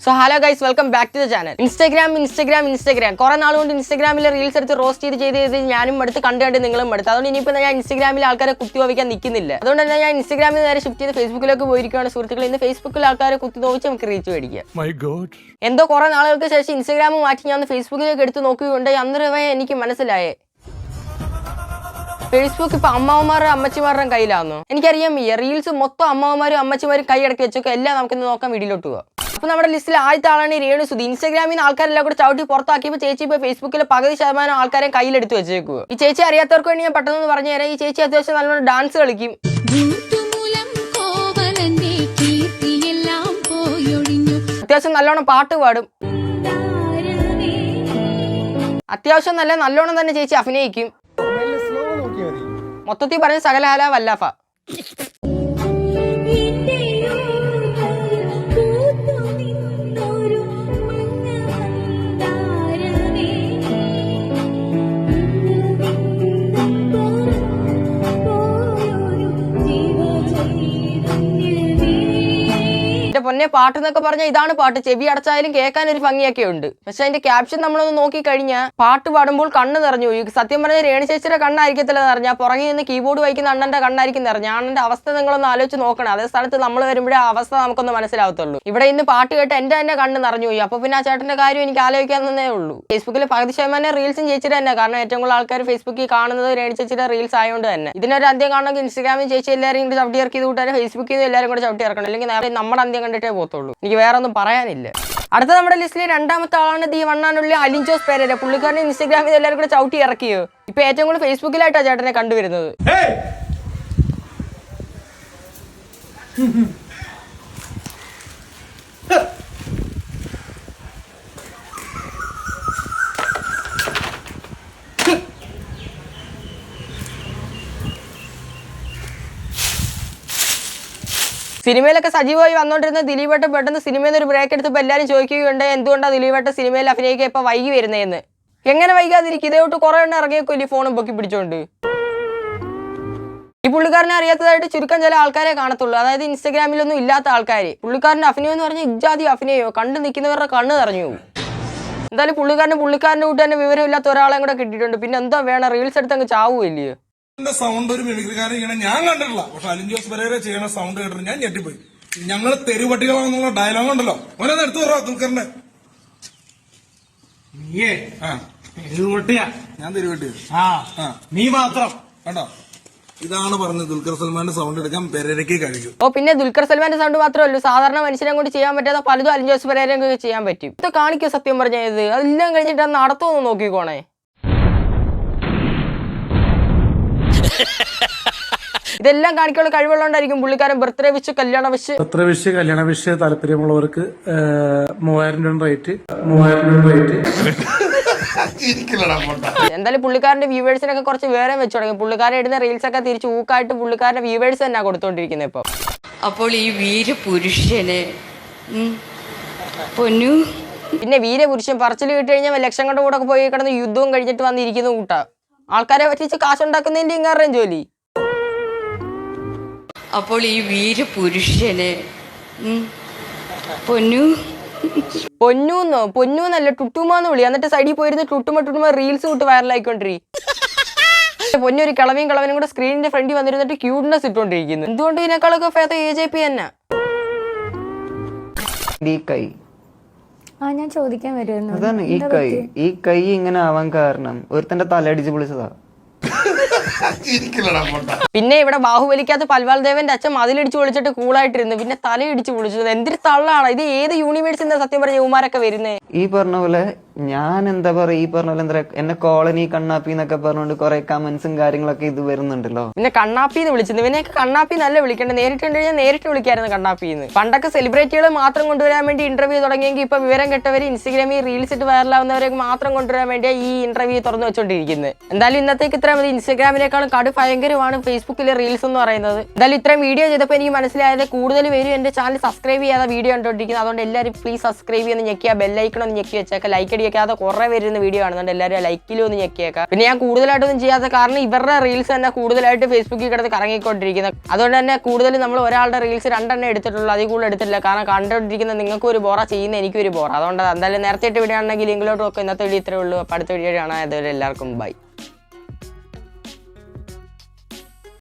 So hello guys, welcome back to the channel. Instagram. കുറെ നാൾ കൊണ്ട് ഇൻസ്റ്റാഗ്രാമിൽ റീൽസ് എടുത്ത് റോസ്റ്റ് ചെയ്ത് ഞാനും എടുത്ത് കണ്ട് നിങ്ങളും എടുത്ത്. അതുകൊണ്ട് ഇനിയിപ്പോൾ ഞാൻ ഇൻസ്റ്റാഗ്രാമിൽ ആൾക്കാരെ കുത്തി നോവിക്കാൻ നിൽക്കുന്നില്ല. അതുകൊണ്ട് തന്നെ ഞാൻ ഇൻസ്റ്റാഗ്രാമിൽ നേരെ ഷിഫ്റ്റ് ചെയ്ത് ഫേസ്ബുക്കിലേക്ക് പോയിരിക്കുകയാണ് സുഹൃത്തുക്കളെ. ഇന്ന് ഫേസ്ബുക്കിൽ ആൾക്കാരെ കുത്തി നോവിച്ച് നമുക്ക് റീച്ച് മേടിക്കാം. എന്തോ കുറെ നാളുകൾക്ക് ശേഷം ഇൻസ്റ്റാഗ്രാം മാറ്റി ഞാൻ ഫേസ്ബുക്കിലേക്ക് എടുത്ത് നോക്കുകയുണ്ട്. അന്നേരമേ എനിക്ക് മനസ്സിലായേ ഫേസ്ബുക്ക് ഇപ്പൊ അമ്മമാരുടെ അമ്മച്ചിമാരുടെ കയ്യിലാണെന്നോ എനിക്കറിയാം. റീൽസ് മൊത്തം അമ്മമാരും അമ്മച്ചിമാരും കൈയടക്കി വെച്ചൊക്കെ എല്ലാം നമുക്കിന്ന് നോക്കാൻ വീഡിയോട്ട് പോവാം. അപ്പൊ നമ്മുടെ ലിസ്റ്റിൽ ആദ്യത്തെ ആളാണ് രേണുസുതി. ഇൻസ്റ്റാഗ്രാമിൽ നിന്ന് ആൾക്കാരെല്ലാം കൂടെ ചവിട്ടി പുറത്താക്കിയപ്പോൾ ചേച്ചി ഇപ്പോൾ ഫേസ്ബുക്കിലെ 10% ആൾക്കാരെ കയ്യിലെടുത്ത് വെച്ചേക്കുക. ഈ ചേച്ചി അറിയാത്തവർക്ക് വേണ്ടി ഞാൻ പെട്ടെന്ന് പറഞ്ഞു തരാം. ഈ ചേച്ചി അത്യാവശ്യം നല്ലോണം ഡാൻസ് കളിക്കും. അത്യാവശ്യം നല്ലോണം പാട്ട് പാടും. അത്യാവശ്യം നല്ലോണം തന്നെ ചേച്ചി അഭിനയിക്കും. മൊത്തത്തിൽ പറഞ്ഞ സകലഹാല വല്ലാഫ. പൊന്നെ പാട്ട് എന്നൊക്കെ പറഞ്ഞാൽ ഇതാണ് പാട്ട്. ചെവി അടച്ചായാലും കേൾക്കാൻ ഒരു ഭംഗിയൊക്കെ ഉണ്ട്. പക്ഷെ അതിന്റെ ക്യാപ്ഷൻ നമ്മളൊന്ന് നോക്കി കഴിഞ്ഞാൽ പാട്ട് പാടുമ്പോൾ കണ്ണ് നിറഞ്ഞു പോയി. സത്യം പറഞ്ഞാൽ രേണു ചേച്ചിയുടെ കണ്ണായിരിക്കത്തില്ല നിറഞ്ഞാൽ പുറകിൽ നിന്ന് കീബോർഡ് വായിക്കുന്ന അണ്ണന്റെ കണ്ണായിരിക്കും നിറഞ്ഞ. അണ്ണന്റെ അവസ്ഥ നിങ്ങളൊന്ന് ആലോചിച്ച് നോക്കണം. അതേ സ്ഥലത്ത് നമ്മൾ വരുമ്പോഴേ ആ അവസ്ഥ നമുക്കൊന്ന് മനസ്സിലാവത്തുള്ളൂ. ഇവിടെ ഇന്ന് പാട്ട് കേട്ട് എന്റെ തന്നെ കണ്ണ് നിറഞ്ഞു പോയി. അപ്പൊ പിന്നെ ആ ചേട്ടന്റെ കാര്യം എനിക്ക് ആലോചിക്കാന്നേ ഉള്ളൂ. ഫേസ്ബുക്കിൽ 10% റീൽസും ചേച്ചിയുടെ തന്നെ. കാരണം ഏറ്റവും കൂടുതൽ ആൾക്കാർ ഫേസ്ബുക്കിൽ കാണുന്നത് രേണു ചേച്ചിയുടെ റീൽസ് ആയതുകൊണ്ട് തന്നെ. ഇതിനൊരു അന്ത്യം കാണണമെങ്കിൽ ഇൻസ്റ്റാഗ്രാമിൽ ചേച്ചി എല്ലാവരും കൂടി ചവിട്ടി ഇറക്കി കൂട്ടാൻ ഫേസ്ബുക്കിൽ നിന്ന് എല്ലാവരും കൂടെ ചവിട്ടി ഇറക്കണം. അല്ലെങ്കിൽ നേരെ നമ്മുടെ അന്ത്യം കണ്ടിട്ടേ പോകത്തുള്ളൂ. എനിക്ക് വേറെ ഒന്നും പറയാനില്ല. അടുത്ത നമ്മുടെ ലിസ്റ്റിലെ രണ്ടാമത്തെ ആളാണ് ദി വണ്ണാനുള്ള അലിൻ ജോസ് പെരേര. പുള്ളിക്കാരനെ ഇൻസ്റ്റാഗ്രാമിൽ എല്ലാവരും കൂടെ ചവിട്ടി ഇറക്കിയോ. ഇപ്പൊ ഏറ്റവും കൂടുതൽ ഫേസ്ബുക്കിലായിട്ടാണ് ചേട്ടനെ കണ്ടുവരുന്നത്. സിനിമയിലൊക്കെ സജീവമായി വന്നുകൊണ്ടിരുന്ന ദിലീപേട്ടൻ പെട്ടെന്ന് സിനിമയിൽ നിന്ന് ഒരു ബ്രേക്ക് എടുത്തപ്പോൾ എല്ലാവരും ചോദിക്കുകയുണ്ട് എന്തുകൊണ്ടാണ് ദിലീപേട്ടൻ സിനിമയിൽ അഭിനയിക്കുക ഇപ്പൊ വൈകി വരുന്നതെന്ന്. എങ്ങനെ വൈകാതിരിക്കും? ഇതേട്ട് കുറെ എണ്ണം ഇറങ്ങിയേക്കോ ഫോണും പൊക്കി പിടിച്ചോണ്ട്. ഈ പുള്ളിക്കാരനെ അറിയാത്തതായിട്ട് ചുരുക്കം ചില ആൾക്കാരെ കാണത്തുള്ളൂ. അതായത് ഇൻസ്റ്റാഗ്രാമിലൊന്നും ഇല്ലാത്ത ആൾക്കാർ. പുള്ളിക്കാരന്റെ അഭിനയം എന്ന് പറഞ്ഞാൽ ഇജാതി അഭിനയോ കണ്ടു നിൽക്കുന്നവരുടെ കണ്ണ് നിറഞ്ഞു പോകും. എന്തായാലും പുള്ളിക്കാരന്റെ കൂട്ടി തന്നെ വിവരമില്ലാത്ത ഒരാളെ കൂടെ കിട്ടിയിട്ടുണ്ട്. പിന്നെ എന്താ വേണം, റീൽസ് എടുത്ത് അങ്ങ് ചാവുകയില്ലയോ. സൗണ്ട് ഒരു മിമിക്രിക്കാരൻ ചെയ്യണ ഞാൻ കണ്ടിട്ടില്ല. പക്ഷെ അലിൻ ജോസ് പെരേര ചെയ്യണ സൗണ്ട് കേട്ടിട്ട് ഞാൻ ഞെട്ടിപ്പോയി. ഞങ്ങള് തെരുവട്ടികളാണെന്നുള്ള ഡയലോഗ് ഉണ്ടല്ലോ, ഓനത് എടുത്തു പറ ദുൽഖറിന്റെ. ഞാൻ തെരുവട്ടി. നീ മാത്രം കണ്ടോ, ഇതാണ് പറഞ്ഞത്. ദുൽഖർ സൽമാന്റെ സൗണ്ട് എടുക്കാൻ പെരേരയ്ക്ക് കഴിയും. പിന്നെ ദുൽഖർ സൽമാന്റെ സൗണ്ട് മാത്രമല്ല, സാധാരണ മനുഷ്യനെ കൊണ്ട് ചെയ്യാൻ പറ്റാത്ത പലതും അലിൻ ജോസ് പെരേര ചെയ്യാൻ പറ്റും. ഇത് കാണിക്കോ സത്യം പറഞ്ഞത്. അതെല്ലാം കഴിഞ്ഞിട്ട് നടത്തുമെന്ന് നോക്കിക്കോണേ. ഇതെല്ലാം കാണിക്കാനുള്ള കഴിവുള്ളതുകൊണ്ടായിരിക്കും പുള്ളിക്കാരൻ ബർത്ത്ഡേ വിഷ് കല്യാണ വിഷ് താല്പര്യമുള്ളവർക്ക് 3000 രൂപ റേറ്റ്. എന്തായാലും പുള്ളിക്കാരന്റെ വ്യൂവേഴ്സിനൊക്കെ കുറച്ച് വേറെ വെച്ച് തുടങ്ങി. പുള്ളിക്കാരൻ ഇടുന്ന റീൽസ് ഒക്കെ തിരിച്ച് ഊക്കായിട്ട് പുള്ളിക്കാരന്റെ വ്യൂവേഴ്സ് തന്നെ കൊടുത്തോണ്ടിരിക്കുന്നത് ഇപ്പൊ. അപ്പോൾ ഈ വീരപുരുഷന് പൊന്നു പിന്നെ വീരപുരുഷൻ പറച്ചിൽ കിട്ടി കഴിഞ്ഞാൽ ലക്ഷങ്ങളുടെ കൂടെ പോയി കിടന്ന് യുദ്ധവും കഴിഞ്ഞിട്ട് വന്നിരിക്കുന്ന കൂട്ടാ. ആൾക്കാരെ പറ്റിച്ച് കാശുണ്ടാക്കുന്നതിന്റെ ഇങ്ങാറും ജോലി. അപ്പോൾ ഈ വീരപുരുഷന് പൊന്നൂന്നല്ല ടുട്ടുമാന്ന് വിളി. എന്നിട്ട് സൈഡിൽ പോയിരുന്ന് ടുട്ടുമ റീൽസ് വിട്ട് വൈറലായിക്കൊണ്ടിരി. പൊന്നൊരു കളവനും കൂടെ സ്ക്രീനിന്റെ ഫ്രണ്ടിൽ വന്നിരുന്നിട്ട് ക്യൂട്ട്നെസ് ഇട്ടോണ്ടിരിക്കുന്നു. എന്തുകൊണ്ട് ഇതിനേക്കാളൊക്കെ ഫേത AJP തന്നെ. ഞാൻ ചോദിക്കാൻ വരുന്നു. അതാണ് ഈ കൈ ഇങ്ങനെ ആവാൻ കാരണം ഒരുത്തന്റെ തലയടിച്ച് പൊളിച്ചതാ. പിന്നെ ഇവിടെ ബാഹുബലിക്കകത്ത് പൽവാൾ ദേവന്റെ അച്ഛൻ മതിലിടിച്ച് പൊളിച്ചിട്ട് കൂളായിട്ടിരുന്നു. പിന്നെ തലയിടിച്ച് പൊളിച്ചത് എന്തൊരു തള്ളാണ് ഇത്. ഏത് യൂണിവേഴ്സിന്റെ സത്യം പറഞ്ഞ യുവമാരൊക്കെ വരുന്നേ. ഈ പറഞ്ഞ പോലെ ഞാൻ എന്താ പറയാ, ഈ പറഞ്ഞ പോലെ എന്താ എന്നെ കോളനി കണ്ണാപ്പി എന്നൊക്കെ പറഞ്ഞുകൊണ്ട് കുറെ കമന്റ്സും കാര്യങ്ങളൊക്കെ ഇത് വരുന്നുണ്ടല്ലോ. പിന്നെ കണ്ണാപ്പിന്ന് വിളിച്ചത്. ഇവനെയൊക്കെ കണ്ണാപ്പി നല്ല വിളിക്കണ്ടേ. നേരിട്ട് കഴിഞ്ഞാൽ നേരിട്ട് വിളിക്കായിരുന്നു കണ്ണാപ്പിന്ന്. പണ്ടൊക്കെ സെലിബ്രിറ്റികൾ മാത്രം കൊണ്ടുവരാൻ വേണ്ടി ഇന്റർവ്യൂ തുടങ്ങിയെങ്കിൽ ഇപ്പൊ വിവരം കെട്ടവര് ഇൻസ്റ്റാഗ്രാമിൽ റീൽസ് ഇട്ട് വൈറലാവുന്നവരെ മാത്രം കൊണ്ടുവരാൻ വേണ്ടിയാ ഈ ഇന്റർവ്യൂ തുറന്നു വെച്ചോണ്ടിരിക്കുന്നത്. എന്തായാലും ഇന്നത്തേക്ക് ഇത്ര മതി. ഇൻസ്റ്റാഗ്രാമിനേക്കാളും കടു ഭയങ്കരമാണ് ഫേസ്ബുക്കിലെ റീൽസ് എന്ന് പറയുന്നത്. എന്തായാലും ഇത്രയും വീഡിയോ ചെയ്തപ്പോൾ എനിക്ക് മനസ്സിലായത് കൂടുതൽ പേരും എന്റെ ചാനൽ സബ്സ്ക്രൈബ് ചെയ്യാതെ വീഡിയോ കണ്ടോണ്ടിരിക്കുന്നത്. അതുകൊണ്ട് എല്ലാവരും പ്ലീസ് സബ്സ്ക്രൈബ് ചെയ്യുന്ന ഞെക്കിയ ബെല്ലൈക്കൺ ഒന്ന് ഞെക്കി വെച്ചേക്കാം. ലൈക്ക് അടി ഞെക്കാതെ കുറേ പേരുന്ന വീഡിയോ കാണുന്നുണ്ട്. എല്ലാവരും ലൈക്കിലും ഒന്ന് ഞെക്കിയേക്കാം. പിന്നെ ഞാൻ കൂടുതലായിട്ടൊന്നും ചെയ്യാത്ത കാരണം ഇവരുടെ റീൽസ് തന്നെ കൂടുതലായിട്ട് ഫേസ്ബുക്കിൽ കിടന്ന് കറങ്ങിക്കൊണ്ടിരിക്കുന്നത്. അതുകൊണ്ട് തന്നെ കൂടുതൽ നമ്മൾ ഒരാളുടെ റീൽസ് 2 എണ്ണം എടുത്തിട്ടുള്ളൂ, അതിൽ കൂടുതൽ എടുത്തിട്ടില്ല. കാരണം കണ്ടുകൊണ്ടിരിക്കുന്ന നിങ്ങൾക്കും ഒരു ബോറ, ചെയ്യുന്ന എനിക്കൊരു ബോറ. അതുകൊണ്ട് എന്തായാലും നേരത്തെ വീഡിയോ ആണെങ്കിൽ ലിങ്കിലോട്ട് നോക്കുക. ഇന്നത്തെ വീഡിയോ ഇത്രയേ ഉള്ളൂ. അപ്പോൾ അടുത്ത വീഡിയോ കാണാം. അതുവരെ എല്ലാവർക്കും ബൈ.